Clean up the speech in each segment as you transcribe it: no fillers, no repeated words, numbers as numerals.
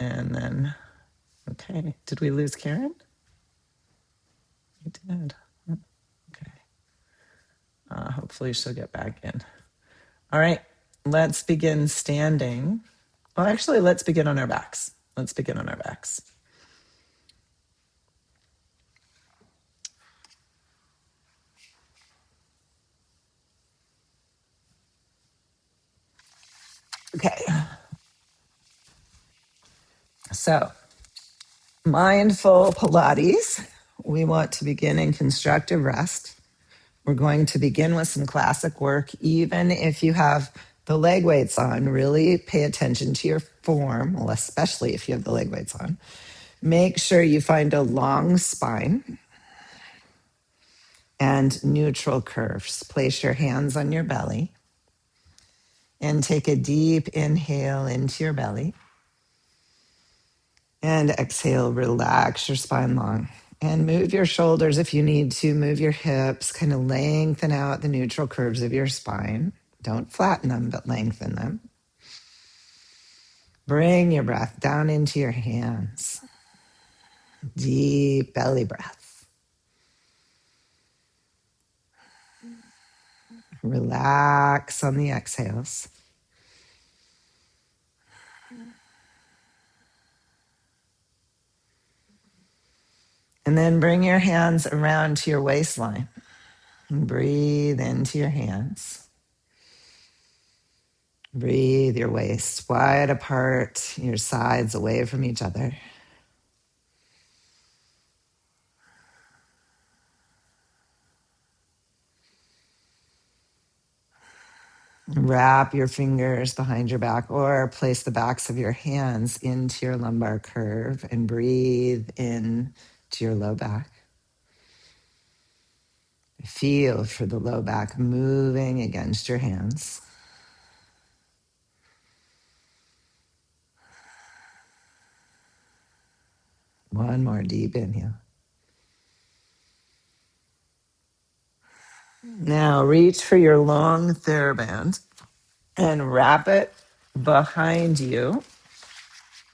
And then, okay, did we lose Karen? We did. Okay. Hopefully she'll get back in. All right, let's begin standing. Well, actually, let's begin on our backs. Let's begin on our backs. Okay. So, mindful Pilates. We want to begin in constructive rest. We're going to begin with some classic work. Even if you have the leg weights on, really pay attention to your form, well, especially if you have the leg weights on. Make sure you find a long spine and neutral curves. Place your hands on your belly and take a deep inhale into your belly. And exhale, relax your spine long. And move your shoulders if you need to. Move your hips, kind of lengthen out the neutral curves of your spine. Don't flatten them, but lengthen them. Bring your breath down into your hands. Deep belly breath. Relax on the exhales. And then bring your hands around to your waistline. And breathe into your hands. Breathe your waist wide apart, your sides away from each other. Wrap your fingers behind your back or place the backs of your hands into your lumbar curve and breathe in to your low back. Feel for the low back moving against your hands. One more deep inhale. Now reach for your long TheraBand and wrap it behind you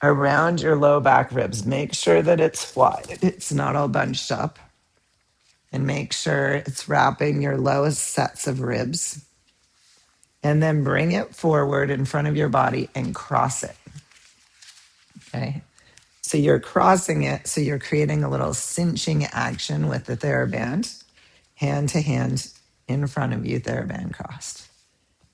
around your low back ribs. Make sure that it's wide. It's not all bunched up. And make sure it's wrapping your lowest sets of ribs. And then bring it forward in front of your body and cross it. Okay. So you're crossing it. So you're creating a little cinching action with the TheraBand, hand to hand in front of you, TheraBand crossed.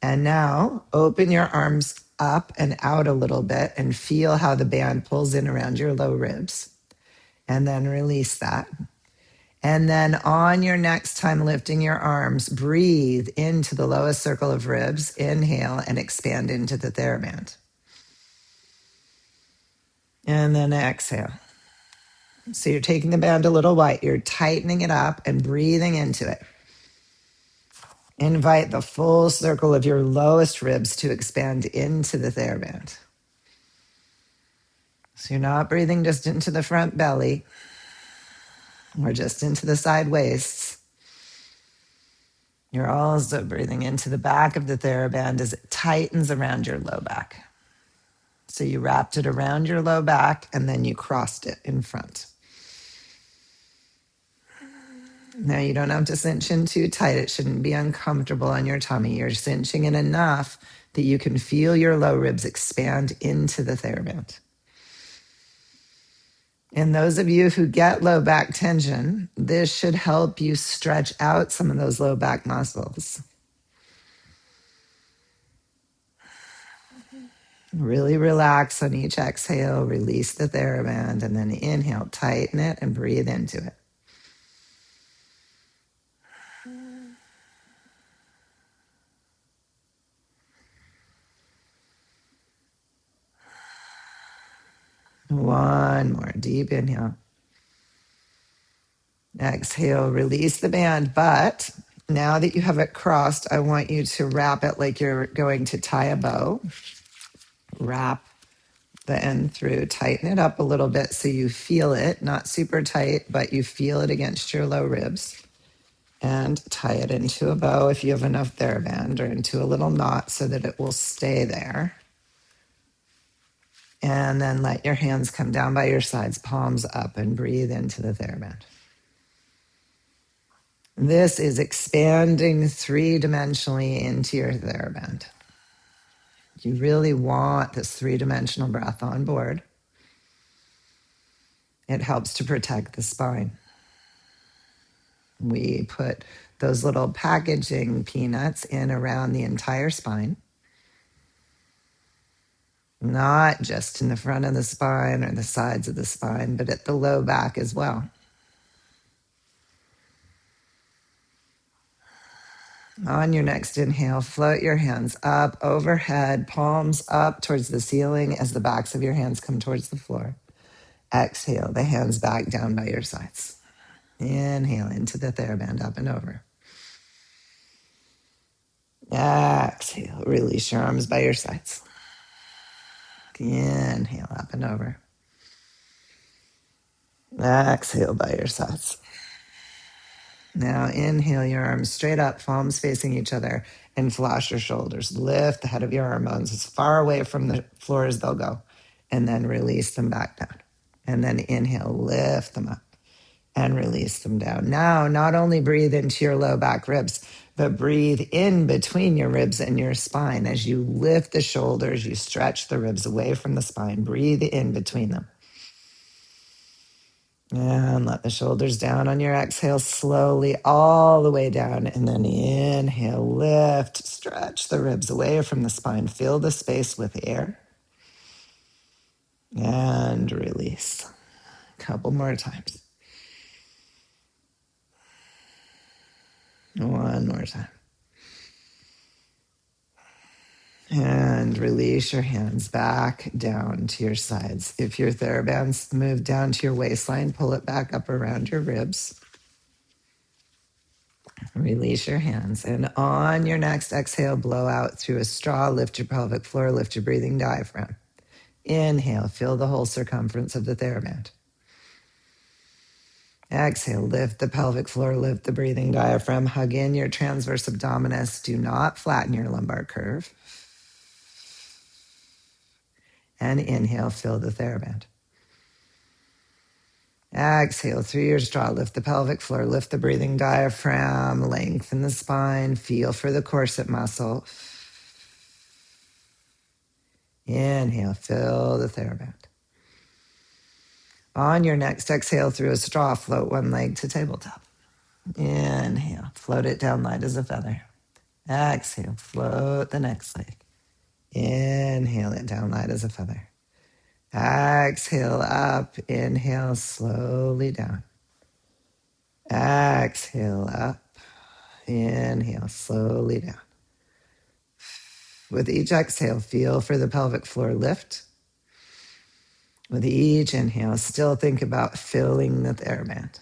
And now open your arms up and out a little bit and feel how the band pulls in around your low ribs. And then release that. And then on your next time lifting your arms, breathe into the lowest circle of ribs, inhale, and expand into the TheraBand. And then exhale. So you're taking the band a little wide. You're tightening it up and breathing into it. Invite the full circle of your lowest ribs to expand into the TheraBand. So you're not breathing just into the front belly or just into the side waists. You're also breathing into the back of the TheraBand as it tightens around your low back. So you wrapped it around your low back and then you crossed it in front. Now you don't have to cinch in too tight. It shouldn't be uncomfortable on your tummy. You're cinching in enough that you can feel your low ribs expand into the TheraBand. And those of you who get low back tension, this should help you stretch out some of those low back muscles. Really relax on each exhale, release the TheraBand, and then inhale, tighten it and breathe into it. One more deep inhale. Exhale, release the band. But now that you have it crossed, I want you to wrap it like you're going to tie a bow. Wrap the end through, tighten it up a little bit so you feel it, not super tight, but you feel it against your low ribs. And tie it into a bow if you have enough TheraBand, or into a little knot so that it will stay there. And then let your hands come down by your sides, palms up, and breathe into the TheraBand. This is expanding three-dimensionally into your TheraBand. You really want this three-dimensional breath on board. It helps to protect the spine. We put those little packaging peanuts in around the entire spine, not just in the front of the spine or the sides of the spine, but at the low back as well. On your next inhale, float your hands up overhead, palms up towards the ceiling as the backs of your hands come towards the floor. Exhale, the hands back down by your sides. Inhale into the TheraBand, up and over. Exhale, release your arms by your sides. Inhale, up and over. Exhale by your sides. Now inhale your arms straight up, palms facing each other, and flash your shoulders. Lift the head of your arm bones as far away from the floor as they'll go, and then release them back down. And then inhale, lift them up and release them down. Now, not only breathe into your low back ribs, but breathe in between your ribs and your spine. As you lift the shoulders, you stretch the ribs away from the spine. Breathe in between them. And let the shoulders down on your exhale slowly all the way down. And then inhale, lift, stretch the ribs away from the spine. Fill the space with air. And release. A couple more times. One more time. And release your hands back down to your sides. If your TheraBand's moved down to your waistline, pull it back up around your ribs. Release your hands. And on your next exhale, blow out through a straw. Lift your pelvic floor. Lift your breathing diaphragm. Inhale, fill the whole circumference of the TheraBand. Exhale, lift the pelvic floor. Lift the breathing diaphragm. Hug in your transverse abdominis. Do not flatten your lumbar curve. And inhale, fill the TheraBand. Exhale through your straw, lift the pelvic floor, lift the breathing diaphragm, lengthen the spine, feel for the corset muscle. Inhale, fill the TheraBand. On your next exhale through a straw, float one leg to tabletop. Inhale, float it down light as a feather. Exhale, float the next leg. Inhale it down light as a feather. Exhale up, inhale slowly down. Exhale up. Inhale, slowly down. With each exhale, feel for the pelvic floor lift. With each inhale, still think about filling the TheraBand.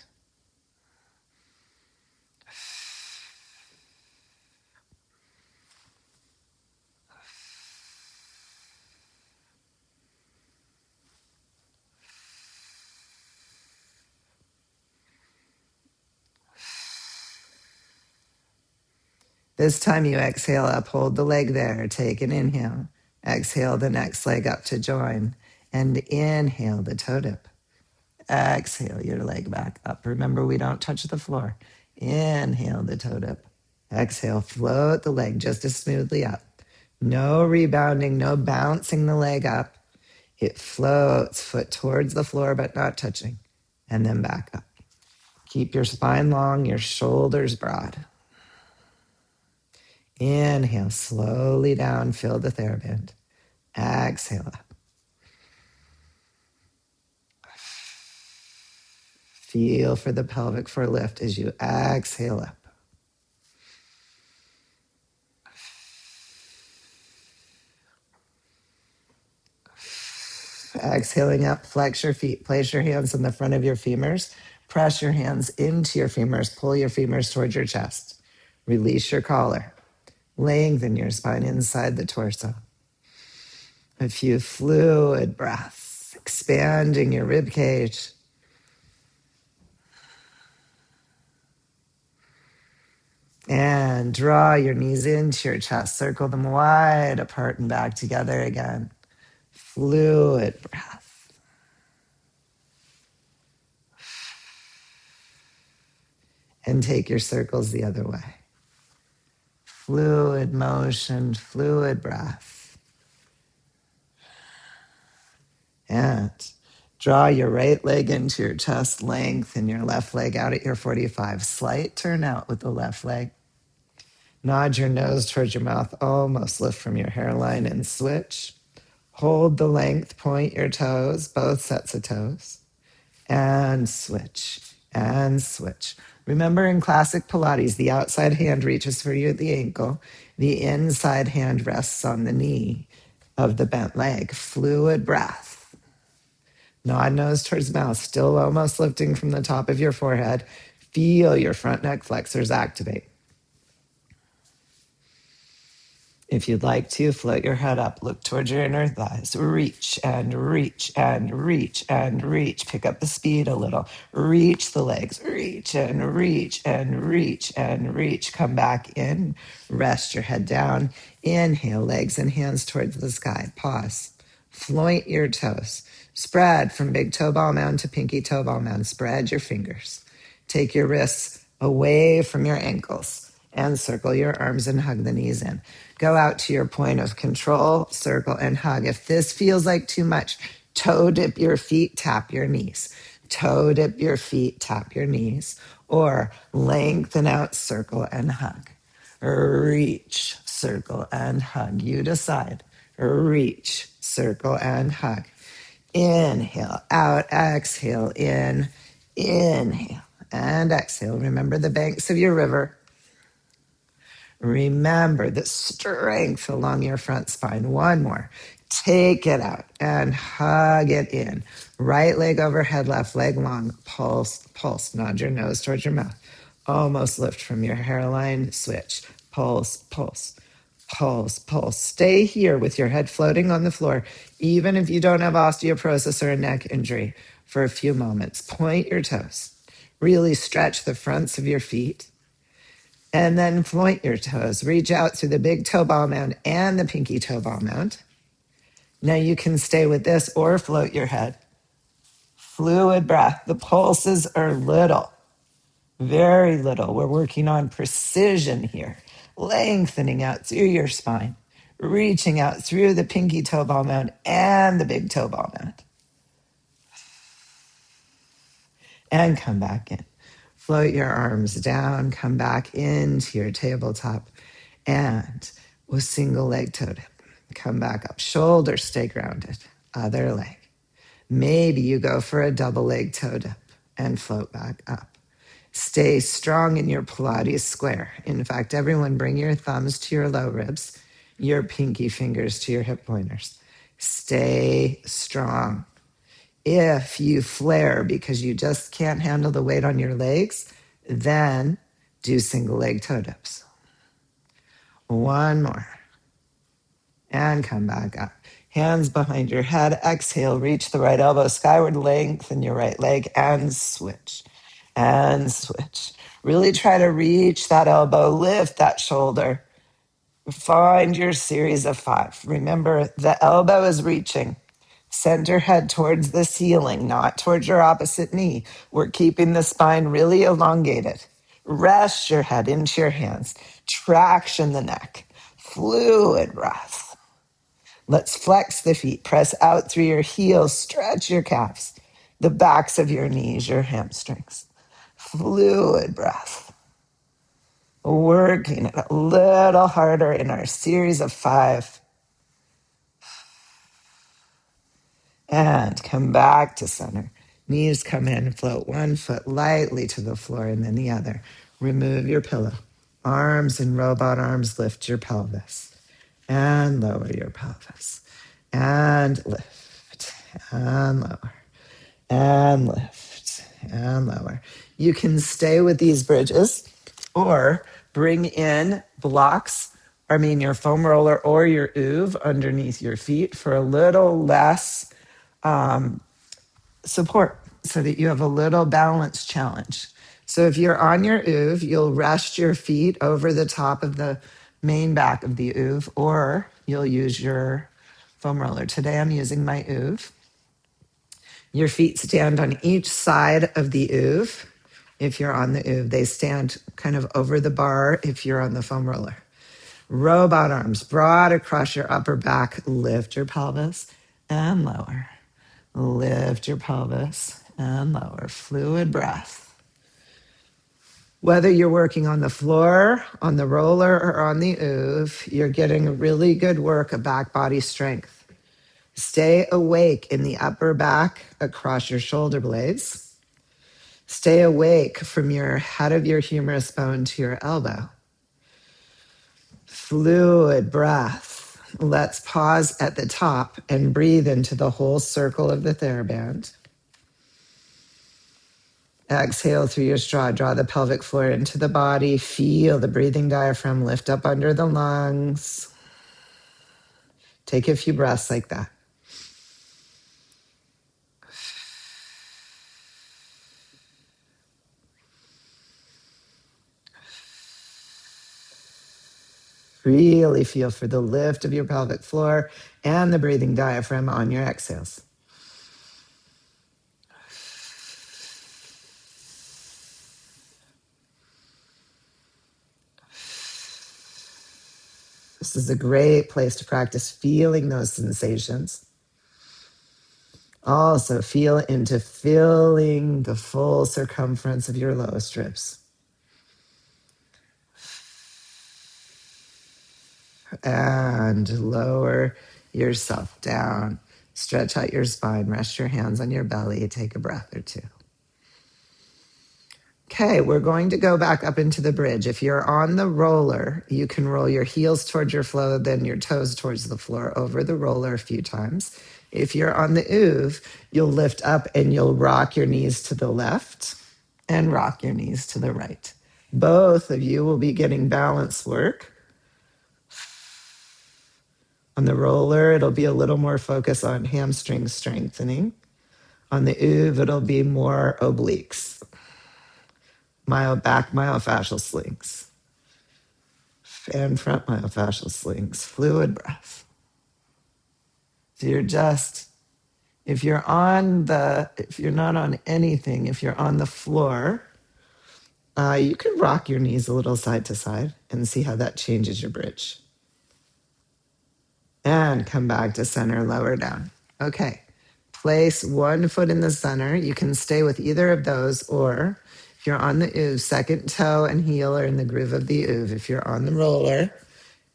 This time you exhale, uphold the leg there. Take an inhale. Exhale the next leg up to join. And inhale the toe dip. Exhale your leg back up. Remember, we don't touch the floor. Inhale the toe dip. Exhale, float the leg just as smoothly up. No rebounding, no bouncing the leg up. It floats, foot towards the floor, but not touching. And then back up. Keep your spine long, your shoulders broad. Inhale, slowly down, fill the TheraBand. Exhale up. Feel for the pelvic floor lift as you exhale up. Exhaling up, flex your feet, place your hands on the front of your femurs, press your hands into your femurs, pull your femurs towards your chest. Release your collar. Lengthen your spine inside the torso. A few fluid breaths, expanding your rib cage. And draw your knees into your chest. Circle them wide apart and back together again. Fluid breath. And take your circles the other way. Fluid motion, fluid breath. And draw your right leg into your chest length and your left leg out at your 45. Slight turn out with the left leg. Nod your nose towards your mouth, almost lift from your hairline and switch. Hold the length, point your toes, both sets of toes, and switch, and switch. Remember in classic Pilates, the outside hand reaches for you at the ankle. The inside hand rests on the knee of the bent leg. Fluid breath. Nod nose towards mouth, still almost lifting from the top of your forehead. Feel your front neck flexors activate. If you'd like to, float your head up, look towards your inner thighs, reach and reach and reach and reach. Pick up the speed a little. Reach the legs, reach and reach and reach and reach. Come back in, rest your head down. Inhale, legs and hands towards the sky. Pause. Float your toes. Spread from big toe ball mound to pinky toe ball mound. Spread your fingers. Take your wrists away from your ankles and circle your arms and hug the knees in. Go out to your point of control, circle and hug. If this feels like too much, toe dip your feet, tap your knees. Toe dip your feet, tap your knees. Or lengthen out, circle and hug. Reach, circle and hug. You decide. Reach, circle and hug. Inhale, out, exhale, in, inhale, and exhale. Remember the banks of your river. Remember the strength along your front spine. One more. Take it out and hug it in. Right leg overhead, left leg long. Pulse, pulse. Nod your nose towards your mouth. Almost lift from your hairline. Switch. Pulse, pulse. Pulse, pulse. Stay here with your head floating on the floor, even if you don't have osteoporosis or a neck injury, for a few moments. Point your toes. Really stretch the fronts of your feet. And then point your toes. Reach out through the big toe ball mound and the pinky toe ball mound. Now you can stay with this or float your head. Fluid breath. The pulses are little, very little. We're working on precision here. Lengthening out through your spine. Reaching out through the pinky toe ball mound and the big toe ball mound. And come back in. Float your arms down, come back into your tabletop, and with single leg toe dip, come back up. Shoulders stay grounded, other leg. Maybe you go for a double leg toe dip and float back up. Stay strong in your Pilates square. In fact, everyone bring your thumbs to your low ribs, your pinky fingers to your hip pointers. Stay strong. If you flare because you just can't handle the weight on your legs, then do single leg toe dips. One more. And come back up. Hands behind your head. Exhale, reach the right elbow skyward, lengthen your right leg, and switch. And switch. Really try to reach that elbow, lift that shoulder. Find your series of 5. Remember, the elbow is reaching. Send your head towards the ceiling, not towards your opposite knee. We're keeping the spine really elongated. Rest your head into your hands. Traction the neck. Fluid breath. Let's flex the feet. Press out through your heels. Stretch your calves. The backs of your knees, your hamstrings. Fluid breath. Working it a little harder in our series of 5. And come back to center. Knees come in, float one foot lightly to the floor and then the other. Remove your pillow. Arms and robot arms lift your pelvis. And lower your pelvis. And lift. And lower. And lift. And lower. You can stay with these bridges or bring in blocks, your foam roller or your oov underneath your feet for a little less support so that you have a little balance challenge. So if you're on your oov, you'll rest your feet over the top of the main back of the oov, or you'll use your foam roller. Today I'm using my oov. Your feet stand on each side of the oov. If you're on the oov, they stand kind of over the bar if you're on the foam roller. Robot arms broad across your upper back. Lift your pelvis and lower. Lift your pelvis and lower. Fluid breath. Whether you're working on the floor, on the roller, or on the oov, you're getting really good work of back body strength. Stay awake in the upper back across your shoulder blades. Stay awake from your head of your humerus bone to your elbow. Fluid breath. Let's pause at the top and breathe into the whole circle of the TheraBand. Exhale through your straw. Draw the pelvic floor into the body. Feel the breathing diaphragm lift up under the lungs. Take a few breaths like that. Really feel for the lift of your pelvic floor and the breathing diaphragm on your exhales. This is a great place to practice feeling those sensations. Also, feel into filling the full circumference of your lowest ribs. And lower yourself down. Stretch out your spine. Rest your hands on your belly. Take a breath or two. Okay, we're going to go back up into the bridge. If you're on the roller, you can roll your heels towards your floor, then your toes towards the floor over the roller a few times. If you're on the oov, you'll lift up and you'll rock your knees to the left and rock your knees to the right. Both of you will be getting balance work. On the roller, it'll be a little more focus on hamstring strengthening. On the oov, it'll be more obliques. Back myofascial slings and front myofascial slings. Fluid breath. So if you're not on anything, if you're on the floor, you can rock your knees a little side to side and see how that changes your bridge. And come back to center, lower down. Okay. Place one foot in the center. You can stay with either of those, or if you're on the oov, second toe and heel are in the groove of the oov. If you're on the roller,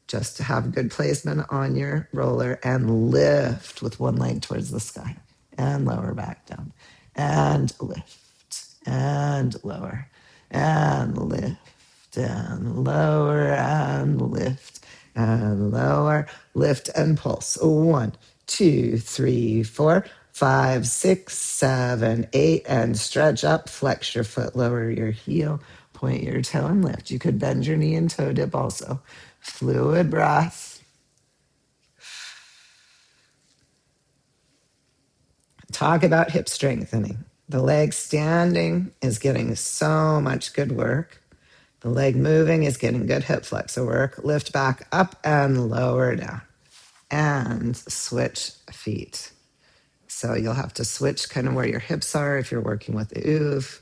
just to have good placement on your roller and lift with one leg towards the sky and lower back down and lift and lower and lift and lower and lift and lower, lift and pulse. 1, 2, 3, 4, 5, 6, 7, 8, and stretch up, flex your foot, lower your heel, point your toe and lift. You could bend your knee and toe dip also. Fluid breath. Talk about hip strengthening. The leg standing is getting so much good work. The leg moving is getting good hip flexor work. Lift back up and lower down. And switch feet. So you'll have to switch kind of where your hips are if you're working with the oov.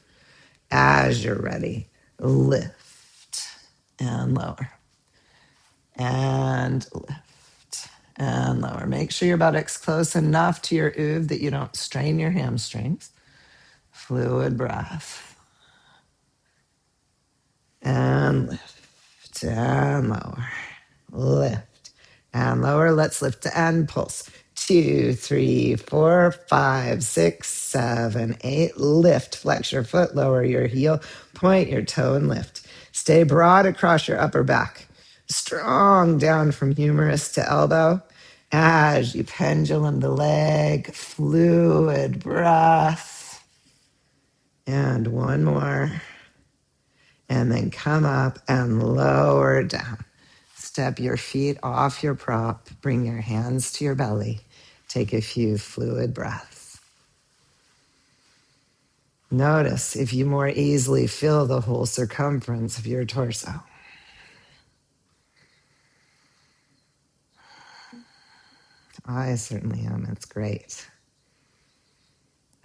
As you're ready, lift and lower. And lift and lower. Make sure your buttocks close enough to your oov that you don't strain your hamstrings. Fluid breath. And lift and lower. Lift and lower. Let's lift and pulse. 2, 3, 4, 5, 6, 7, 8. Lift. Flex your foot. Lower your heel. Point your toe and lift. Stay broad across your upper back. Strong down from humerus to elbow. As you pendulum the leg. Fluid breath. And one more. And then come up and lower down. Step your feet off your prop. Bring your hands to your belly. Take a few fluid breaths. Notice if you more easily feel the whole circumference of your torso. I certainly am. It's great.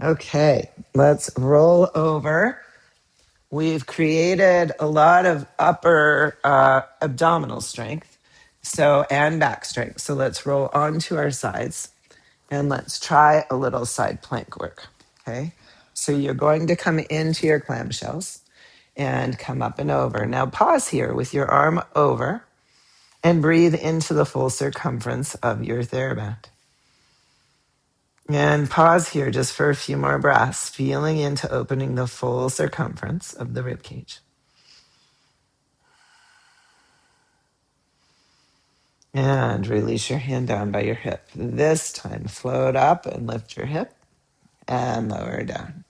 Okay, let's roll over. We've created a lot of upper abdominal strength, and back strength. So let's roll onto our sides and let's try a little side plank work. Okay, so you're going to come into your clamshells and come up and over. Now pause here with your arm over and breathe into the full circumference of your TheraBand. And pause here just for a few more breaths, feeling into opening the full circumference of the rib cage. And release your hand down by your hip. This time, float up and lift your hip and lower down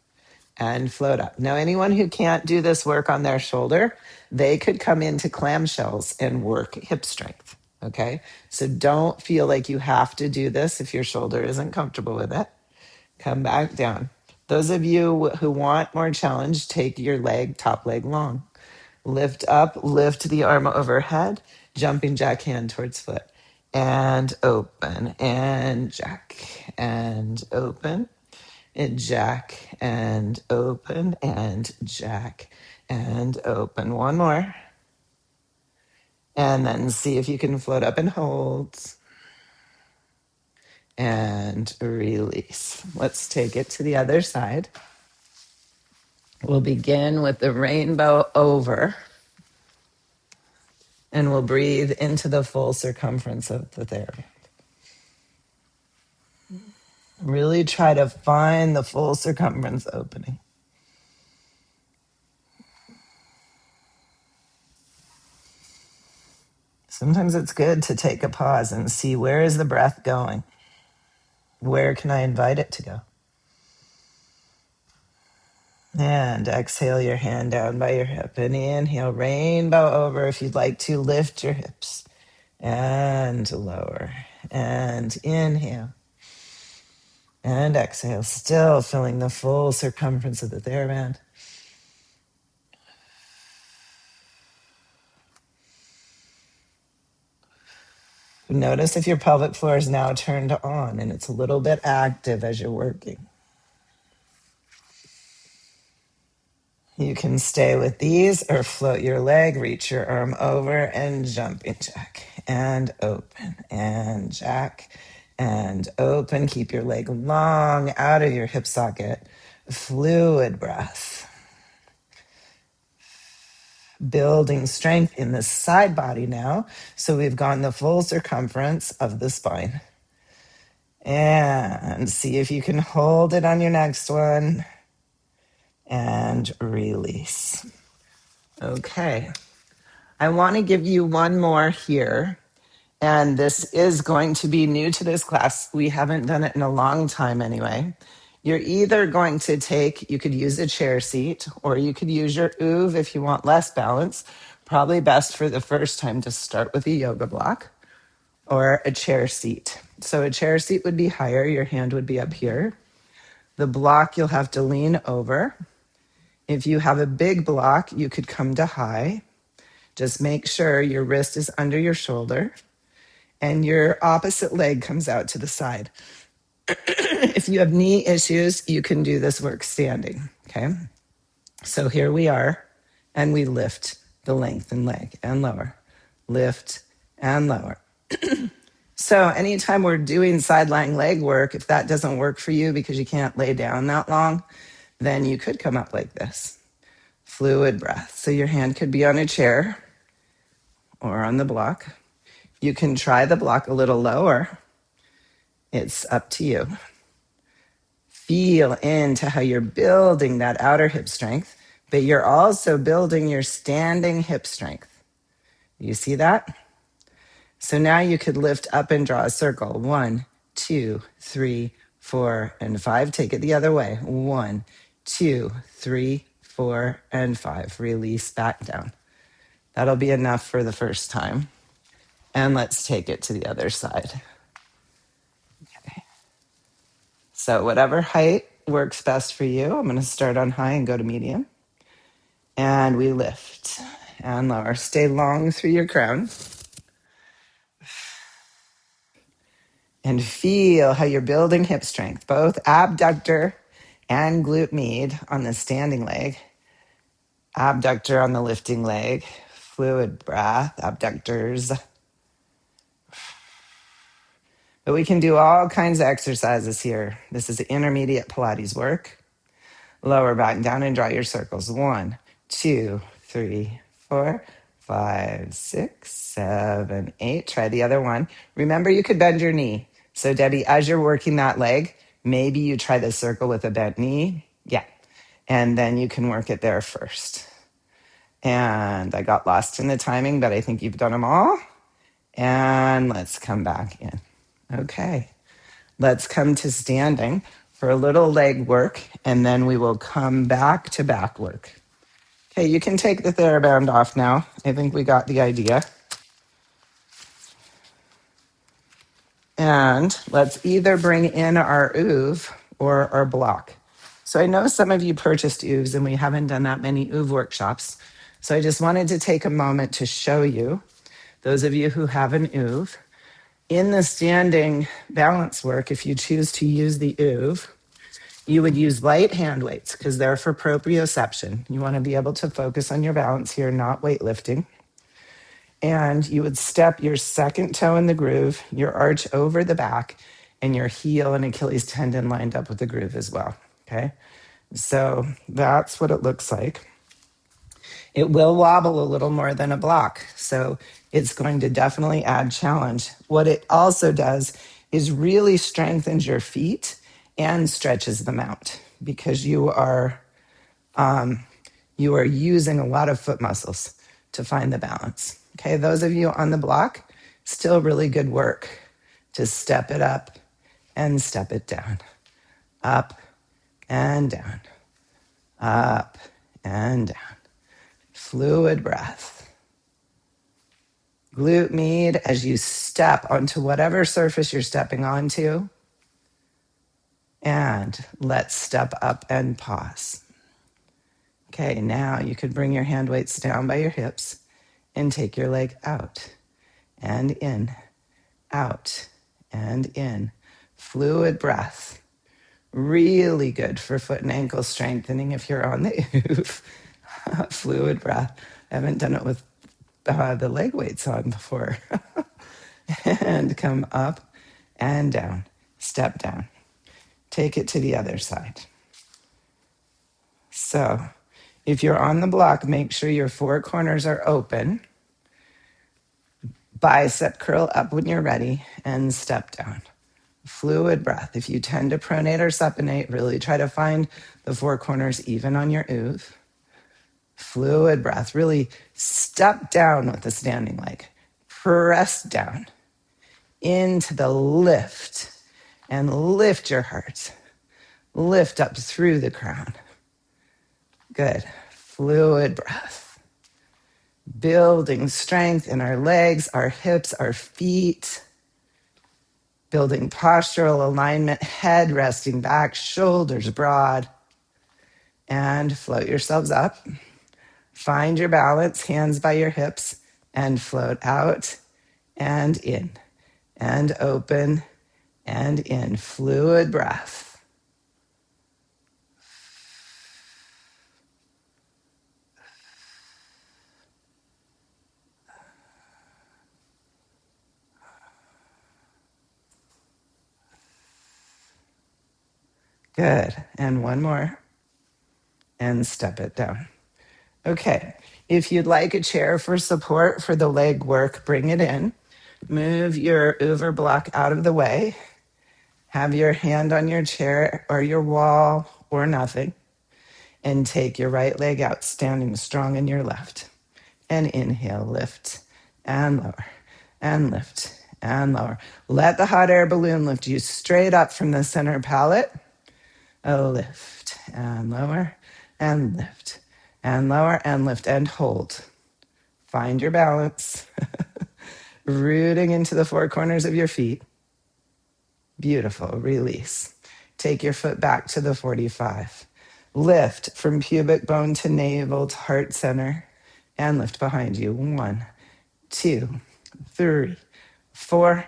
and float up. Now, anyone who can't do this work on their shoulder, they could come into clamshells and work hip strength. Okay. So don't feel like you have to do this if your shoulder isn't comfortable with it. Come back down. Those of you who want more challenge, take your top leg long. Lift up, lift the arm overhead, jumping jack hand towards foot. And open, and jack, and open, and jack, and open, and jack, and open. One more. And then see if you can float up and hold. And release. Let's take it to the other side. We'll begin with the rainbow over. And we'll breathe into the full circumference of the TheraBand. Really try to find the full circumference opening. Sometimes it's good to take a pause and see, where is the breath going? Where can I invite it to go? And exhale your hand down by your hip. And inhale, rainbow over. If you'd like to, lift your hips. And lower. And inhale. And exhale, still filling the full circumference of the TheraBand. Notice if your pelvic floor is now turned on and it's a little bit active as you're working. You can stay with these or float your leg, reach your arm over and jumping jack and open and jack and open. Keep your leg long out of your hip socket. Fluid breath. Building strength in the side body now. So we've gone the full circumference of the spine. And see if you can hold it on your next one. And release. Okay. I want to give you one more here. And this is going to be new to this class. We haven't done it in a long time anyway. You're either going to you could use a chair seat, or you could use your OOV if you want less balance. Probably best for the first time to start with a yoga block or a chair seat. So a chair seat would be higher. Your hand would be up here. The block you'll have to lean over. If you have a big block, you could come to high. Just make sure your wrist is under your shoulder and your opposite leg comes out to the side. If you have knee issues, you can do this work standing, okay? So here we are, and we lift the length and leg and lower. Lift and lower. So anytime we're doing side lying leg work, if that doesn't work for you because you can't lay down that long, then you could come up like this. Fluid breath. So your hand could be on a chair or on the block. You can try the block a little lower. It's up to you. Feel into how you're building that outer hip strength, but you're also building your standing hip strength. You see that? So now you could lift up and draw a circle. 1, 2, 3, 4, and 5. Take it the other way. 1, 2, 3, 4, and 5. Release back down. That'll be enough for the first time. And let's take it to the other side. Okay. So whatever height works best for you. I'm going to start on high and go to medium. And we lift and lower. Stay long through your crown. And feel how you're building hip strength, both abductor and glute med on the standing leg, abductor on the lifting leg, fluid breath, abductors. But we can do all kinds of exercises here. This is intermediate Pilates work. Lower back down and draw your circles. 1, 2, 3, 4, 5, 6, 7, 8. Try the other one. Remember, you could bend your knee. So, Debbie, as you're working that leg, maybe you try the circle with a bent knee. Yeah. And then you can work it there first. And I got lost in the timing, but I think you've done them all. And let's come back in. Okay. Let's come to standing for a little leg work, and then we will come back to back work. Okay, you can take the TheraBand off now. I think we got the idea. And let's either bring in our OOV or our block. So I know some of you purchased OOVs, and we haven't done that many OOV workshops. So I just wanted to take a moment to show you, those of you who have an OOV, in the standing balance work, if you choose to use the OOV, you would use light hand weights because they're for proprioception. You want to be able to focus on your balance here, not weightlifting. And you would step your second toe in the groove, your arch over the back, and your heel and Achilles tendon lined up with the groove as well. Okay, so that's what it looks like. It will wobble a little more than a block, so it's going to definitely add challenge. What it also does is really strengthens your feet and stretches them out because you are using a lot of foot muscles to find the balance. Okay, those of you on the block, still really good work to step it up and step it down. Up and down. Up and down. Fluid breath. Glute med as you step onto whatever surface you're stepping onto. And let's step up and pause. Okay, now you could bring your hand weights down by your hips and take your leg out and in, out and in. Fluid breath. Really good for foot and ankle strengthening if you're on the OOV. Fluid breath. I haven't done it with the leg weights on before. And come up and down. Step down. Take it to the other side. So if you're on the block, make sure your four corners are open. Bicep curl up when you're ready and step down. Fluid breath. If you tend to pronate or supinate, really try to find the four corners even on your OOV. Fluid breath. Really step down with the standing leg. Press down into the lift and lift your heart. Lift up through the crown. Good. Fluid breath. Building strength in our legs, our hips, our feet. Building postural alignment, head resting back, shoulders broad. And float yourselves up. Find your balance, hands by your hips, and float out and in. And open and in. Fluid breath. Good. And one more. And step it down. Okay. If you'd like a chair for support for the leg work, bring it in. Move your over block out of the way. Have your hand on your chair or your wall or nothing. And take your right leg out, standing strong in your left. And inhale, lift and lower and lift and lower. Let the hot air balloon lift you straight up from the center palate. A lift and lower and lift and lower and lift and hold. Find your balance. Rooting into the four corners of your feet. Beautiful. Release. Take your foot back to the 45. Lift from pubic bone to navel to heart center and lift behind you. 1, 2, 3, 4,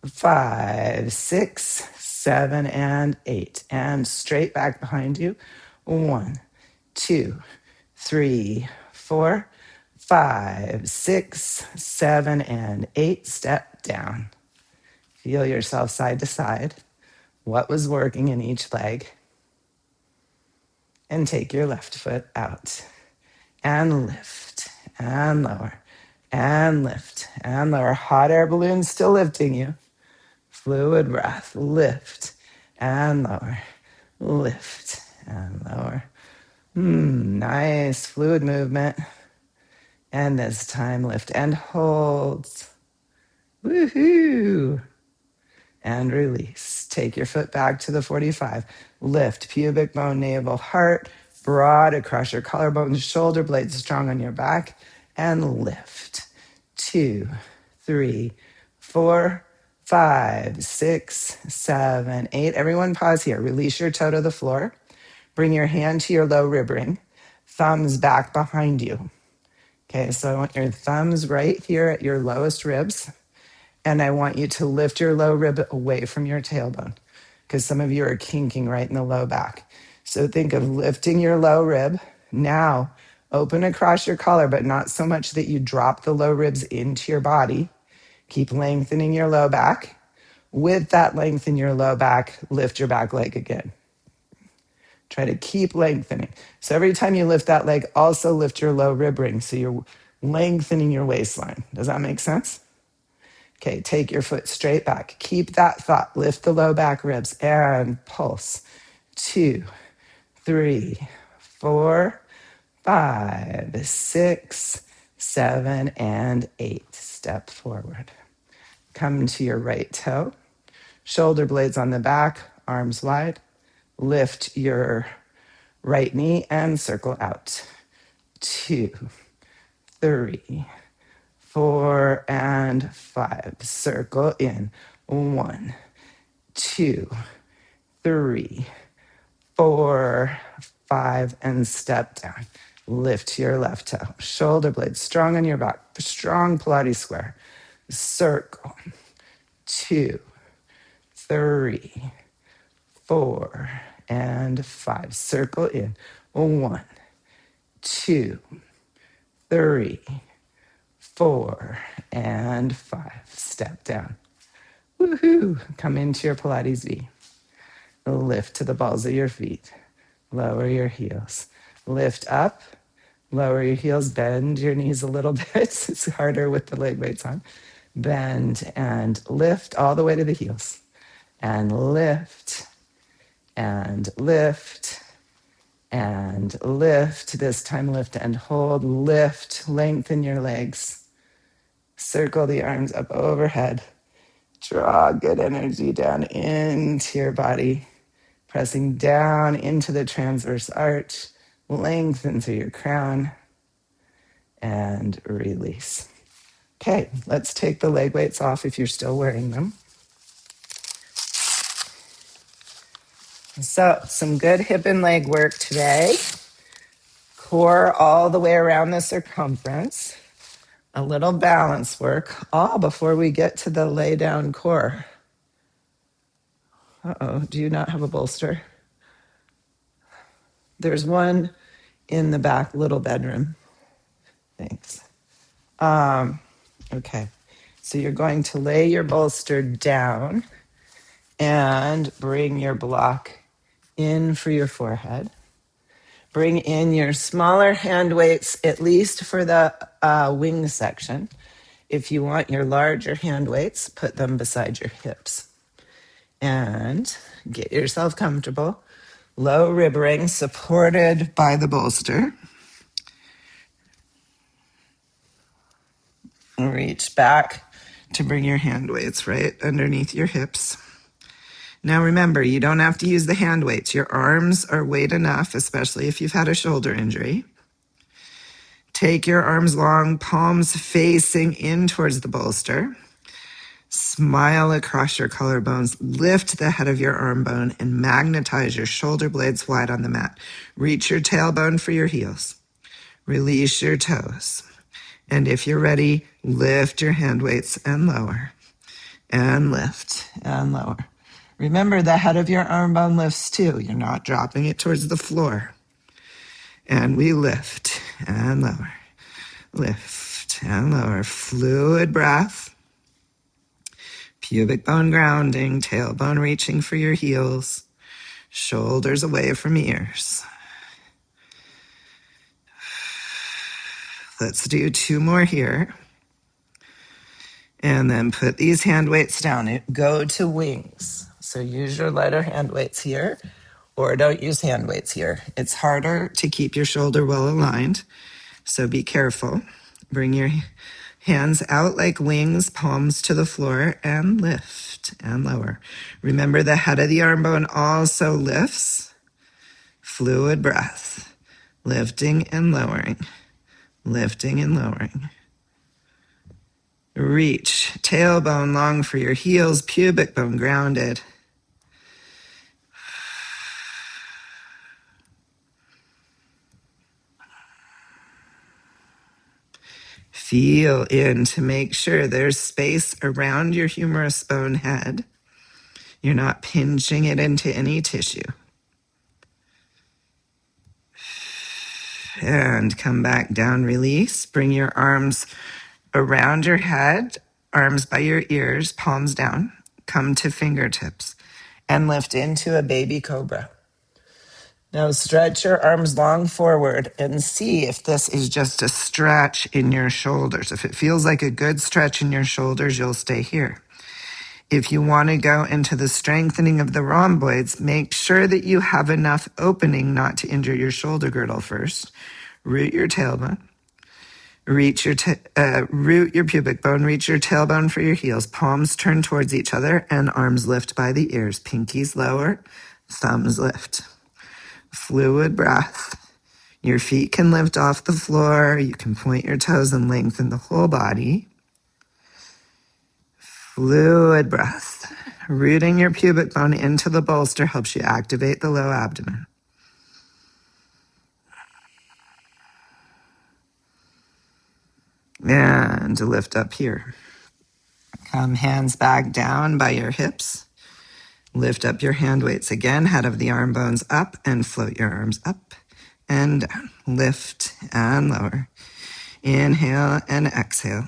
5, 6, 7, and 8. And straight back behind you. 1, 2, 3, 4, 5, 6, 7, and 8. Step down. Feel yourself side to side. What was working in each leg? And take your left foot out. And lift. And lower. And lift. And lower. Hot air balloon still lifting you. Fluid breath. Lift. And lower. Lift. And lower. Nice fluid movement. And this time lift and hold. Woohoo! And release. Take your foot back to the 45. Lift, pubic bone, navel, heart, broad across your collarbones, shoulder blades strong on your back, and lift. 2, 3, 4, 5, 6, 7, 8. Everyone pause here. Release your toe to the floor. Bring your hand to your low rib ring. Thumbs back behind you. Okay, so I want your thumbs right here at your lowest ribs. And I want you to lift your low rib away from your tailbone because some of you are kinking right in the low back. So think of lifting your low rib. Now, open across your collar, but not so much that you drop the low ribs into your body. Keep lengthening your low back. With that length in your low back, lift your back leg again. Try to keep lengthening. So every time you lift that leg, also lift your low rib ring. So you're lengthening your waistline. Does that make sense? Okay, take your foot straight back. Keep that thought. Lift the low back ribs and pulse. 2, 3, 4, 5, 6, 7, and 8. Step forward. Come to your right toe. Shoulder blades on the back, arms wide. Lift your right knee and circle out. 2, 3, 4, and 5. Circle in. 1, 2, 3, 4, 5, and step down. Lift your left toe. Shoulder blades strong on your back. Strong Pilates square. Circle. 2, 3, 4, and 5. Circle in. 1, 2, 3, 4, and 5. Step down. Woohoo! Come into your Pilates V. Lift to the balls of your feet. Lower your heels. Lift up. Lower your heels. Bend your knees a little bit. It's harder with the leg weights on. Bend and lift all the way to the heels. And lift. And lift. And lift. This time lift and hold. Lift. Lengthen your legs. Circle the arms up overhead. Draw good energy down into your body, pressing down into the transverse arch, lengthen through your crown, and release. Okay, let's take the leg weights off if you're still wearing them. So, some good hip and leg work today. Core all the way around the circumference. A little balance work, all before we get to the lay down core. Uh-oh, do you not have a bolster? There's one in the back little bedroom. Thanks. Okay, so you're going to lay your bolster down and bring your block in for your forehead. Bring in your smaller hand weights, at least for the wing section. If you want your larger hand weights, put them beside your hips. And get yourself comfortable. Low rib ring supported by the bolster. Reach back to bring your hand weights right underneath your hips. Now remember, you don't have to use the hand weights. Your arms are weight enough, especially if you've had a shoulder injury. Take your arms long, palms facing in towards the bolster. Smile across your collarbones. Lift the head of your arm bone and magnetize your shoulder blades wide on the mat. Reach your tailbone for your heels. Release your toes. And if you're ready, lift your hand weights and lower. and lift and lower. Remember, the head of your arm bone lifts too. You're not dropping it towards the floor. And we lift and lower, lift and lower. Fluid breath, pubic bone grounding, tailbone reaching for your heels, shoulders away from ears. Let's do 2 more here. And then put these hand weights down. Go to wings. So use your lighter hand weights here, or don't use hand weights here. It's harder to keep your shoulder well aligned, so be careful. Bring your hands out like wings, palms to the floor, and lift and lower. Remember, the head of the arm bone also lifts. Fluid breath, lifting and lowering, lifting and lowering. Reach, tailbone long for your heels, pubic bone grounded. Feel in to make sure there's space around your humerus bone head. You're not pinching it into any tissue. And come back down, release. Bring your arms around your head, arms by your ears, palms down. Come to fingertips and lift into a baby cobra. Now stretch your arms long forward and see if this is just a stretch in your shoulders. If it feels like a good stretch in your shoulders, you'll stay here. If you want to go into the strengthening of the rhomboids, make sure that you have enough opening not to injure your shoulder girdle first. Root your tailbone. Root your pubic bone. Reach your tailbone for your heels. Palms turn towards each other and arms lift by the ears. Pinkies lower, thumbs lift. Fluid breath. Your feet can lift off the floor. You can point your toes and lengthen the whole body. Fluid breath. Rooting your pubic bone into the bolster helps you activate the low abdomen. And lift up here. Come hands back down by your hips. Lift up your hand weights again, head of the arm bones up, and float your arms up and down. Lift and lower. Inhale and exhale.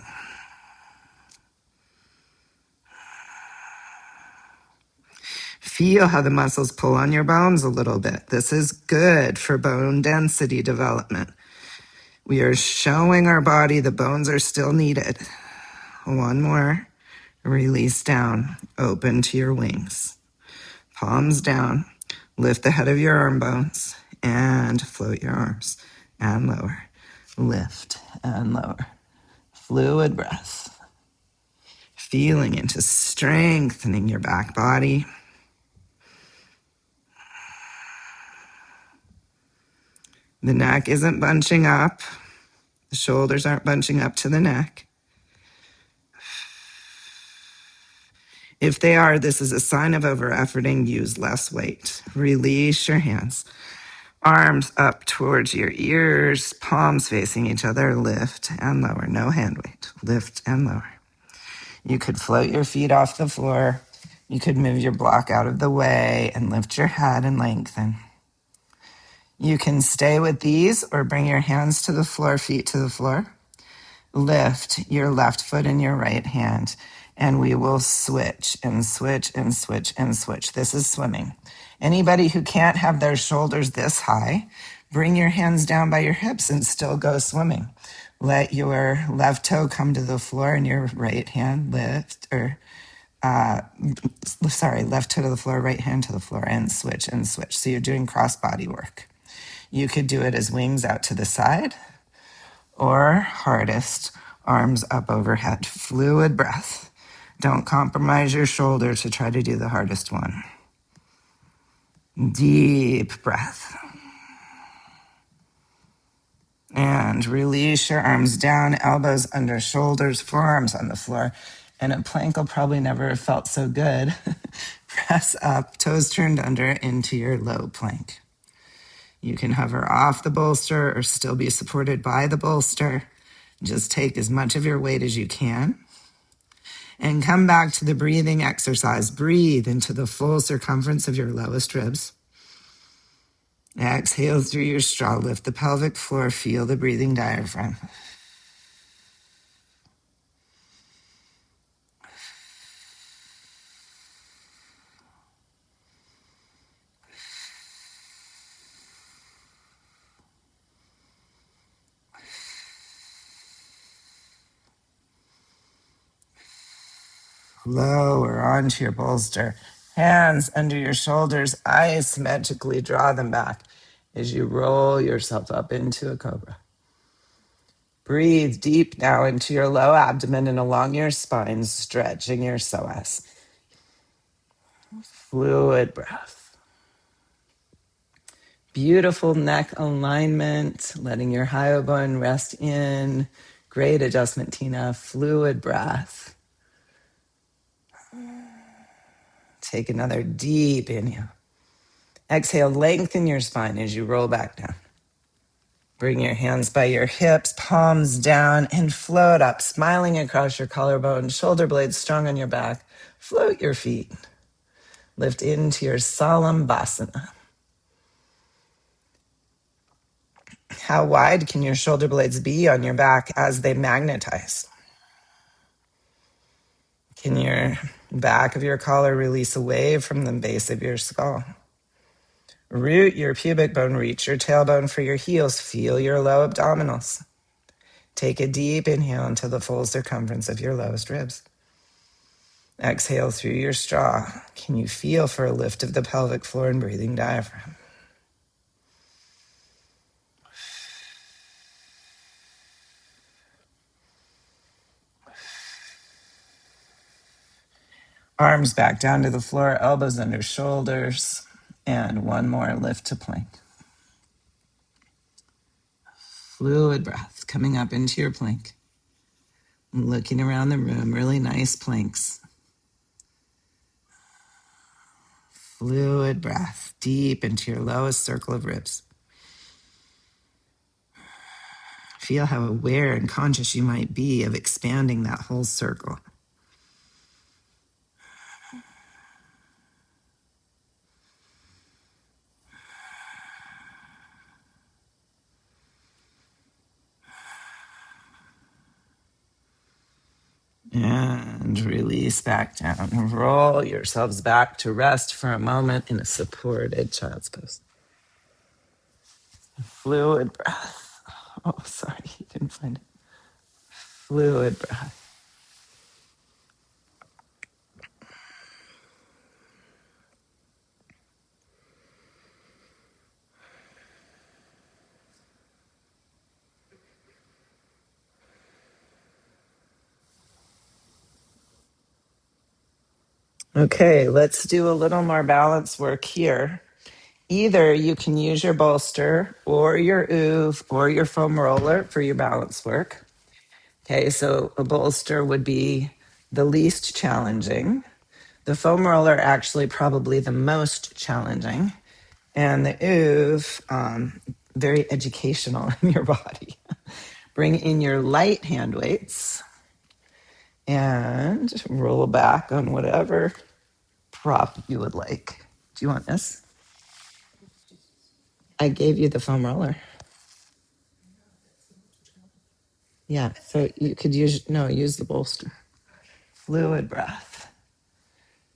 Feel how the muscles pull on your bones a little bit. This is good for bone density development. We are showing our body the bones are still needed. 1 more. Release down. Open to your wings. Palms down. Lift the head of your arm bones and float your arms and lower. Lift and lower. Fluid breath. Feeling into strengthening your back body. The neck isn't bunching up. The shoulders aren't bunching up to the neck. If they are, this is a sign of over-efforting. Use less weight. Release your hands. Arms up towards your ears, palms facing each other. Lift and lower. No hand weight. Lift and lower. You could float your feet off the floor. You could move your block out of the way and lift your head and lengthen. You can stay with these or bring your hands to the floor, feet to the floor. Lift your left foot in your right hand, and we will switch and switch and switch and switch. This is swimming. Anybody who can't have their shoulders this high, bring your hands down by your hips and still go swimming. Let your left toe come to the floor and your right hand lift, left toe to the floor, right hand to the floor, and switch and switch. So you're doing cross body work. You could do it as wings out to the side or hardest, arms up overhead. Fluid breath. Don't compromise your shoulder to try to do the hardest one. Deep breath. And release your arms down, elbows under shoulders, forearms on the floor. And a plank will probably never have felt so good. Press up, toes turned under into your low plank. You can hover off the bolster or still be supported by the bolster. Just take as much of your weight as you can. And come back to the breathing exercise. Breathe into the full circumference of your lowest ribs. Exhale through your straw. Lift the pelvic floor. Feel the breathing diaphragm. Lower onto your bolster. Hands under your shoulders. Isometrically draw them back as you roll yourself up into a cobra. Breathe deep now into your low abdomen and along your spine, stretching your psoas. Fluid breath. Beautiful neck alignment, letting your hyoid rest in. Great adjustment, Tina. Fluid breath. Take another deep inhale. Exhale, lengthen your spine as you roll back down. Bring your hands by your hips, palms down, and float up, smiling across your collarbone, shoulder blades strong on your back. Float your feet. Lift into your Salambhasana. How wide can your shoulder blades be on your back as they magnetize? Can your back of your collar release away from the base of your skull? Root your pubic bone, reach your tailbone for your heels. Feel your low abdominals. Take a deep inhale into the full circumference of your lowest ribs. Exhale through your straw. Can you feel for a lift of the pelvic floor and breathing diaphragm? Arms back down to the floor, elbows under shoulders, and one more lift to plank. Fluid breath coming up into your plank. Looking around the room, really nice planks. Fluid breath deep into your lowest circle of ribs. Feel how aware and conscious you might be of expanding that whole circle. And release back down. Roll yourselves back to rest for a moment in a supported child's pose. Fluid breath. Oh, sorry, you didn't find it. Fluid breath. Okay, let's do a little more balance work here. Either you can use your bolster or your oov or your foam roller for your balance work. Okay, so a bolster would be the least challenging. The foam roller actually probably the most challenging. And the oov, very educational in your body. Bring in your light hand weights and roll back on whatever prop you would like. Do you want this? I gave you the foam roller. Yeah, so you could use the bolster. Fluid breath.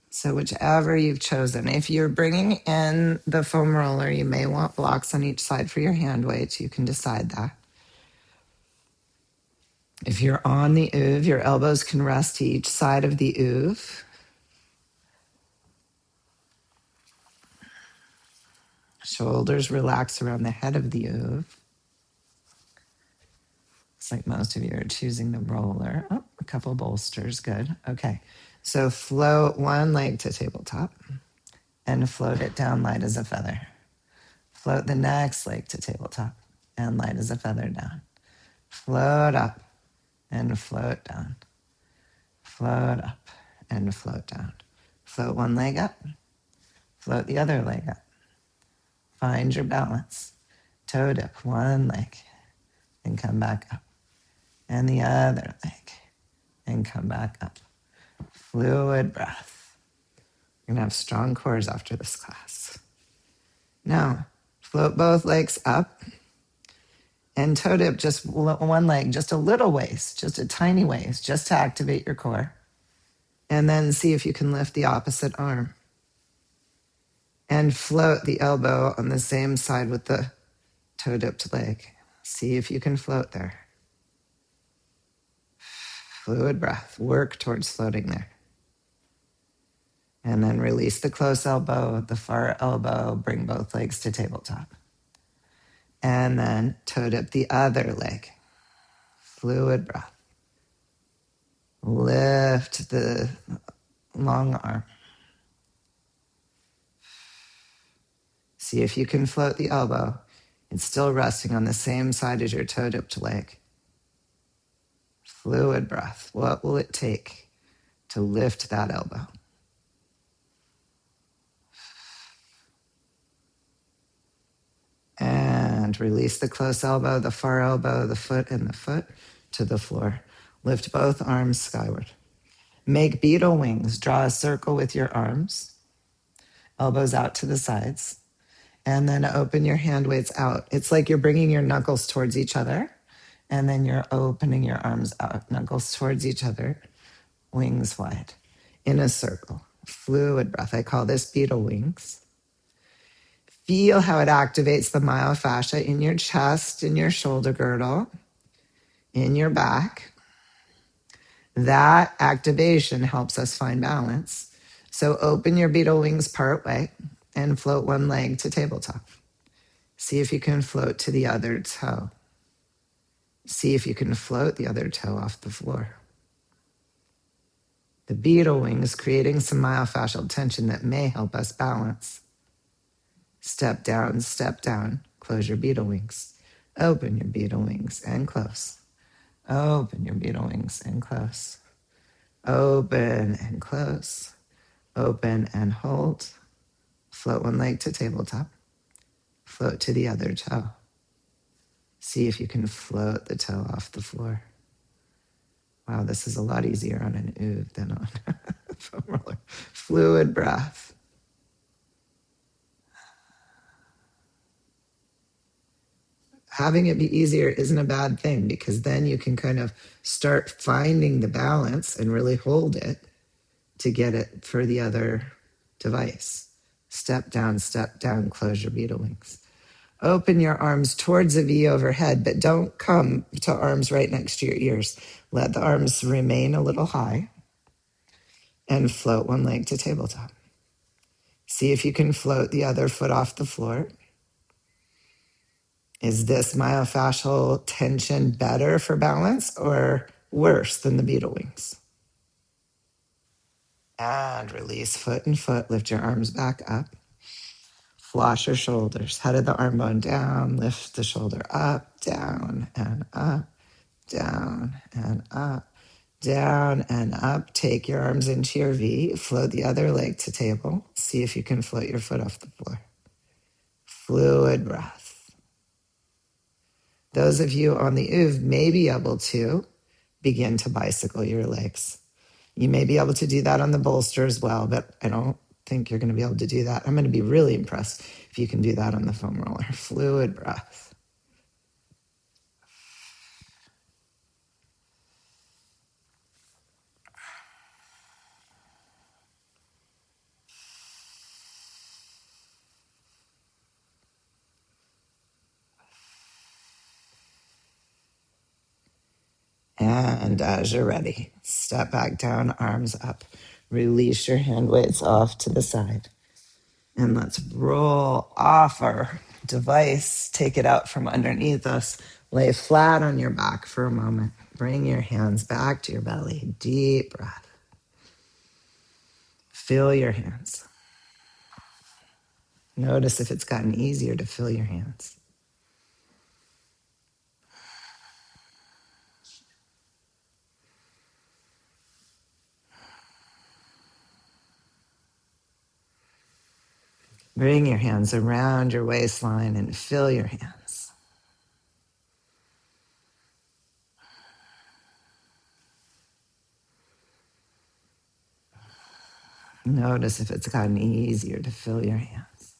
So whichever you've chosen. If you're bringing in the foam roller, you may want blocks on each side for your hand weights. You can decide that. If you're on the oov, your elbows can rest to each side of the oov. Shoulders relax around the head of the oov. Looks like most of you are choosing the roller. Oh, a couple bolsters, good. Okay, so float one leg to tabletop and float it down light as a feather. Float the next leg to tabletop and light as a feather down. Float up and float down. Float up and float down. Float one leg up. Float the other leg up. Find your balance. Toe dip one leg and come back up. And the other leg and come back up. Fluid breath. You're going to have strong cores after this class. Now, float both legs up and toe dip just one leg, just a little ways, just a tiny ways, just to activate your core. And then see if you can lift the opposite arm. And float the elbow on the same side with the toe dipped leg. See if you can float there. Fluid breath. Work towards floating there. And then release the close elbow, the far elbow, bring both legs to tabletop. And then toe dip the other leg. Fluid breath. Lift the long arm. See if you can float the elbow. It's still resting on the same side as your toe dipped leg. Fluid breath. What will it take to lift that elbow? And release the close elbow, the far elbow, the foot, and the foot to the floor. Lift both arms skyward. Make beetle wings. Draw a circle with your arms, elbows out to the sides, and then open your hand weights out. It's like you're bringing your knuckles towards each other, and then you're opening your arms out, knuckles towards each other, wings wide, in a circle. Fluid breath. I call this beetle wings. Feel how it activates the myofascia in your chest, in your shoulder girdle, in your back. That activation helps us find balance. So open your beetle wings part way and float one leg to tabletop. See if you can float to the other toe. See if you can float the other toe off the floor. The beetle wing is creating some myofascial tension that may help us balance. Step down, close your beetle wings. Open your beetle wings and close. Open your beetle wings and close. Open and close. Open and hold. Float one leg to tabletop. Float to the other toe. See if you can float the toe off the floor. Wow, this is a lot easier on an oov than on a foam roller. Fluid breath. Having it be easier isn't a bad thing because then you can kind of start finding the balance and really hold it to get it for the other device. Step down, close your beetle wings. Open your arms towards a V overhead, but don't come to arms right next to your ears. Let the arms remain a little high and float one leg to tabletop. See if you can float the other foot off the floor. Is this myofascial tension better for balance or worse than the beetle wings? And release foot and foot. Lift your arms back up. Floss your shoulders. Head of the arm bone down. Lift the shoulder up, down, and up, down, and up, down, and up. Take your arms into your V. Float the other leg to table. See if you can float your foot off the floor. Fluid breath. Those of you on the oov may be able to begin to bicycle your legs. You may be able to do that on the bolster as well, but I don't think you're going to be able to do that. I'm going to be really impressed if you can do that on the foam roller. Fluid breath. And as you're ready, step back down, arms up. Release your hand weights off to the side. And let's roll off our device. Take it out from underneath us. Lay flat on your back for a moment. Bring your hands back to your belly. Deep breath. Feel your hands. Notice if it's gotten easier to feel your hands. Bring your hands around your waistline and feel your hands. Notice if it's gotten easier to fill your hands.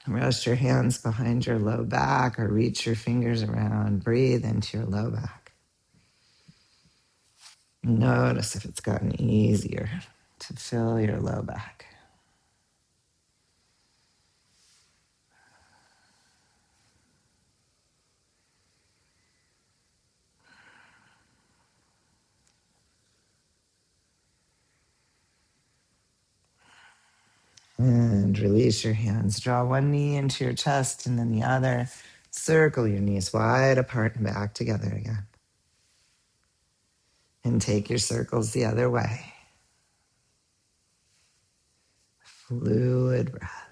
Rest your hands behind your low back or reach your fingers around. Breathe into your low back. Notice if it's gotten easier to fill your low back. And release your hands. Draw one knee into your chest and then the other. Circle your knees wide apart and back together again. And take your circles the other way. Fluid breath.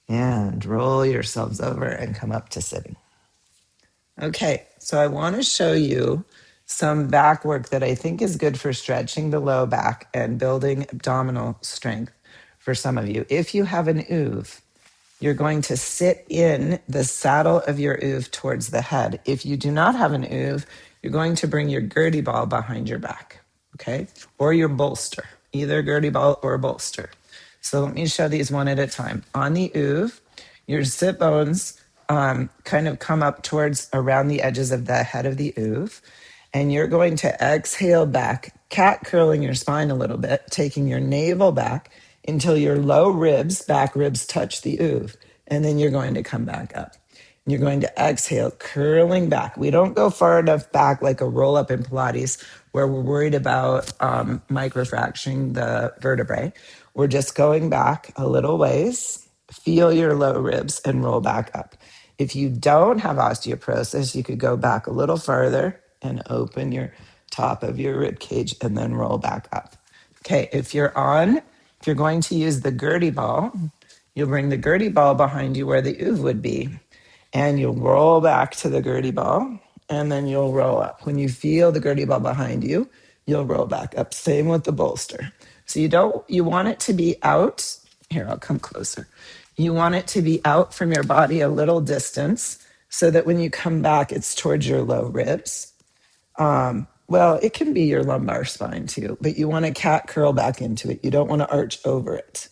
And roll yourselves over and come up to sitting. Okay, so I want to show you some back work that I think is good for stretching the low back and building abdominal strength for some of you. If you have an oov, you're going to sit in the saddle of your oov towards the head. If you do not have an oov, you're going to bring your gurney ball behind your back, okay? Or your bolster, either gurney ball or bolster. So let me show these one at a time. On the oov, your sit bones kind of come up towards around the edges of the head of the oov, and you're going to exhale back, cat curling your spine a little bit, taking your navel back until your low ribs, back ribs touch the oov, and then you're going to come back up. You're going to exhale, curling back. We don't go far enough back like a roll up in Pilates where we're worried about microfracturing the vertebrae. We're just going back a little ways, feel your low ribs and roll back up. If you don't have osteoporosis, you could go back a little further and open your top of your rib cage and then roll back up. Okay, if you're going to use the gurney ball, you'll bring the gurney ball behind you where the oov would be, and you'll roll back to the gurney ball, and then you'll roll up. When you feel the gurney ball behind you, you'll roll back up. Same with the bolster. So you want it to be out. Here, I'll come closer. You want it to be out from your body a little distance so that when you come back, it's towards your low ribs. Well, it can be your lumbar spine too, but you want to cat curl back into it. You don't want to arch over it.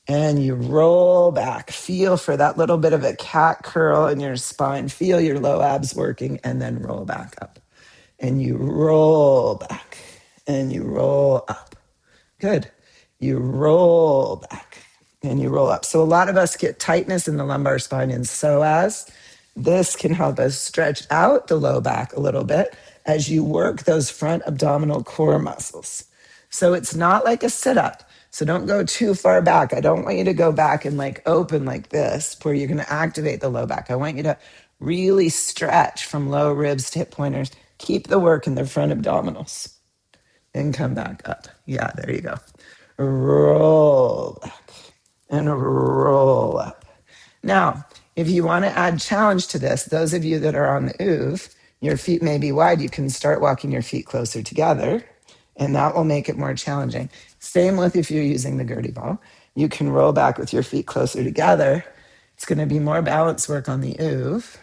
And you roll back. Feel for that little bit of a cat curl in your spine. Feel your low abs working and then roll back up. And you roll back and you roll up. Good. You roll back and you roll up. So a lot of us get tightness in the lumbar spine and psoas. This can help us stretch out the low back a little bit as you work those front abdominal core muscles. So it's not like a sit-up. So don't go too far back. I don't want you to go back and like open like this where you're going to activate the low back. I want you to really stretch from low ribs to hip pointers. Keep the work in the front abdominals and come back up. Yeah, there you go. Roll back and roll up. Now, if you want to add challenge to this, those of you that are on the oov, your feet may be wide. You can start walking your feet closer together, and that will make it more challenging. Same with if you're using the gurney ball. You can roll back with your feet closer together. It's going to be more balance work on the oov.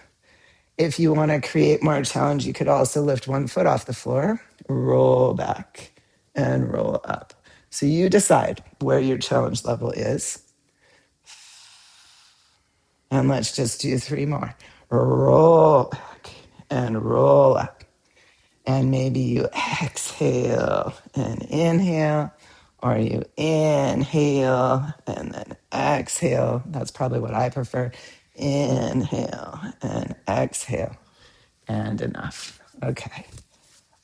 If you want to create more challenge, you could also lift one foot off the floor, roll back, and roll up. So you decide where your challenge level is. And let's just do 3 more. Roll back and roll up. And maybe you exhale and inhale, or you inhale and then exhale. That's probably what I prefer. Inhale and exhale. And enough. Okay.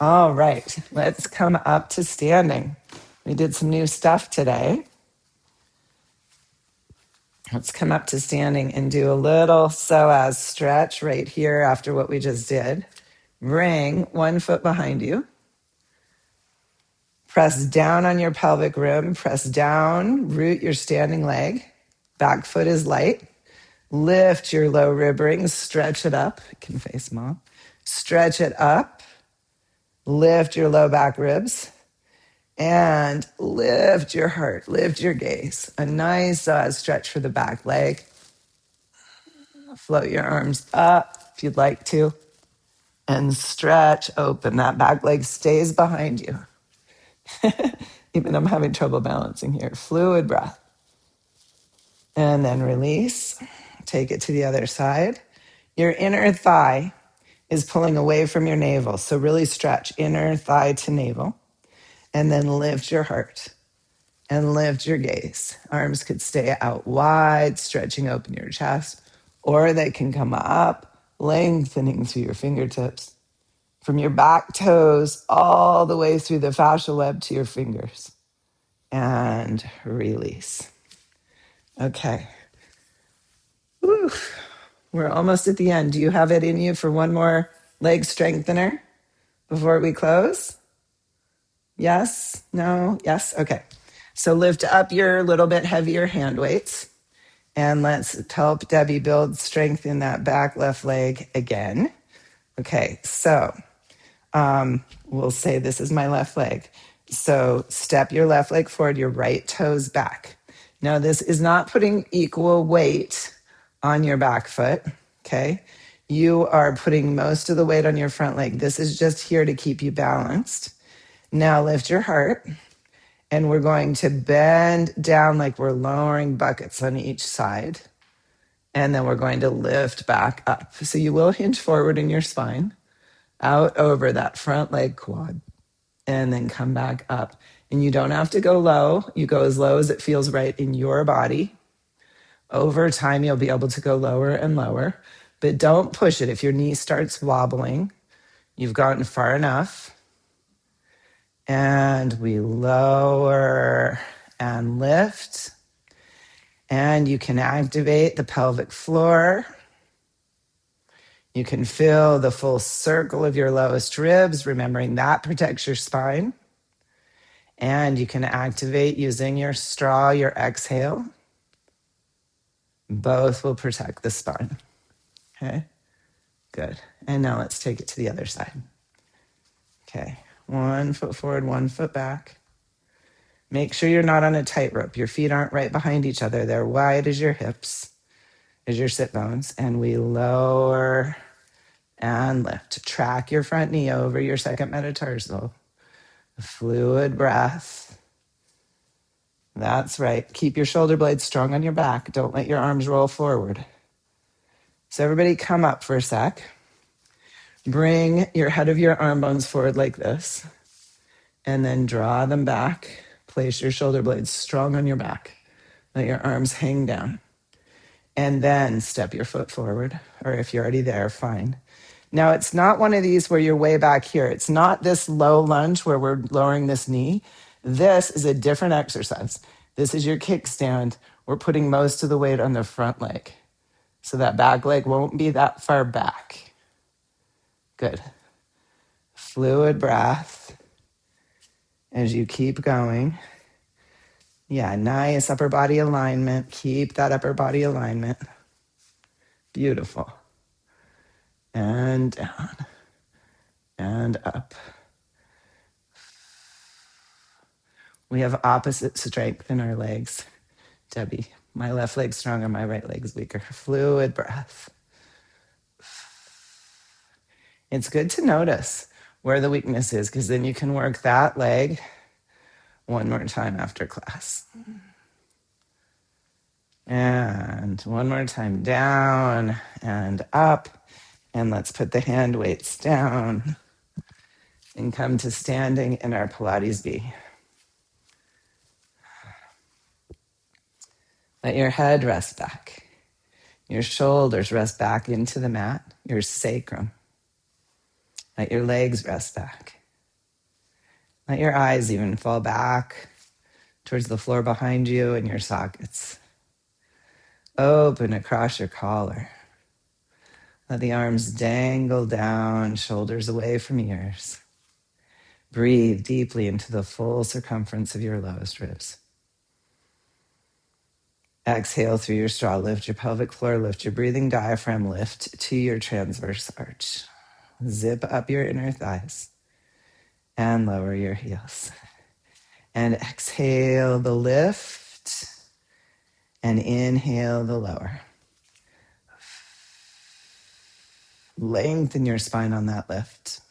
All right. Let's come up to standing. We did some new stuff today. Let's come up to standing and do a little psoas stretch right here after what we just did. Bring one foot behind you. Press down on your pelvic rim. Press down, root your standing leg. Back foot is light. Lift your low rib ring. Stretch it up. It can face mom. Stretch it up. Lift your low back ribs. And lift your heart. Lift your gaze. A nice stretch for the back leg. Float your arms up if you'd like to. and stretch open. That back leg stays behind you. Even I'm having trouble balancing here. Fluid breath. And then release. Take it to the other side. Your inner thigh is pulling away from your navel. So really stretch inner thigh to navel. And then lift your heart and lift your gaze. Arms could stay out wide, stretching open your chest, or they can come up, lengthening through your fingertips. From your back toes all the way through the fascial web to your fingers. And release. Okay. Woo. We're almost at the end. Do you have it in you for one more leg strengthener before we close? Yes? No? Yes? Okay. So lift up your little bit heavier hand weights. And let's help Debbie build strength in that back left leg again. Okay, so we'll say this is my left leg. So step your left leg forward, your right toes back. Now, this is not putting equal weight on your back foot, okay? You are putting most of the weight on your front leg. This is just here to keep you balanced. Now lift your heart, and we're going to bend down like we're lowering buckets on each side. And then we're going to lift back up. So you will hinge forward in your spine, out over that front leg quad, and then come back up. And you don't have to go low. You go as low as it feels right in your body. Over time, you'll be able to go lower and lower, but don't push it. If your knee starts wobbling, you've gotten far enough. And we lower and lift. And you can activate the pelvic floor. You can feel the full circle of your lowest ribs, remembering that protects your spine. And you can activate using your straw, your exhale. Both will protect the spine. Okay, good. And now let's take it to the other side. Okay, 1 foot forward, 1 foot back. Make sure you're not on a tightrope. Your feet aren't right behind each other. They're wide as your hips, as your sit bones. And we lower and lift. Track your front knee over your second metatarsal. Fluid breath. That's right. Keep your shoulder blades strong on your back. Don't let your arms roll forward. So everybody come up for a sec. Bring your head of your arm bones forward like this. And then draw them back. Place your shoulder blades strong on your back. Let your arms hang down. And then step your foot forward. Or if you're already there, fine. Now, it's not one of these where you're way back here. It's not this low lunge where we're lowering this knee. This is a different exercise. This is your kickstand. We're putting most of the weight on the front leg. So that back leg won't be that far back. Good. Fluid breath as you keep going. Yeah, nice upper body alignment. Keep that upper body alignment. Beautiful. And down. And up. We have opposite strength in our legs. Debbie, my left leg's stronger, my right leg's weaker. Fluid breath. It's good to notice where the weakness is, because then you can work that leg one more time after class. And one more time, down and up. And let's put the hand weights down and come to standing in our Pilates B. Let your head rest back. Your shoulders rest back into the mat, your sacrum. Let your legs rest back. Let your eyes even fall back towards the floor behind you and your sockets. Open across your collar. Let the arms dangle down, shoulders away from ears. Breathe deeply into the full circumference of your lowest ribs. Exhale through your straw. Lift your pelvic floor. Lift your breathing diaphragm. Lift to your transverse arch. Zip up your inner thighs and lower your heels. And exhale the lift and inhale the lower. Lengthen your spine on that lift.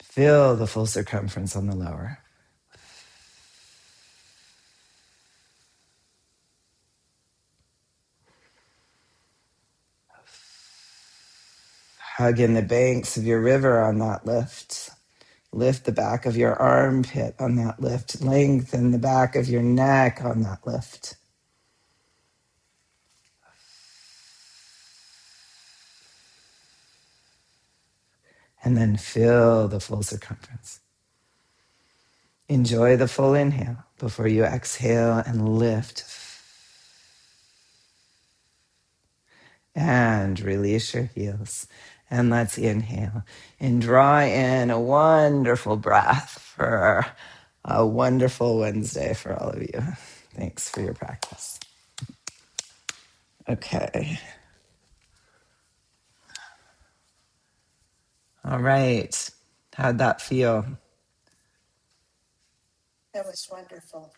Feel the full circumference on the lower. Hug in the banks of your river on that lift. Lift the back of your armpit on that lift. Lengthen the back of your neck on that lift. And then fill the full circumference. Enjoy the full inhale before you exhale and lift. And release your heels. And let's inhale and draw in a wonderful breath for a wonderful Wednesday for all of you. Thanks for your practice. Okay. All right. How'd that feel? That was wonderful.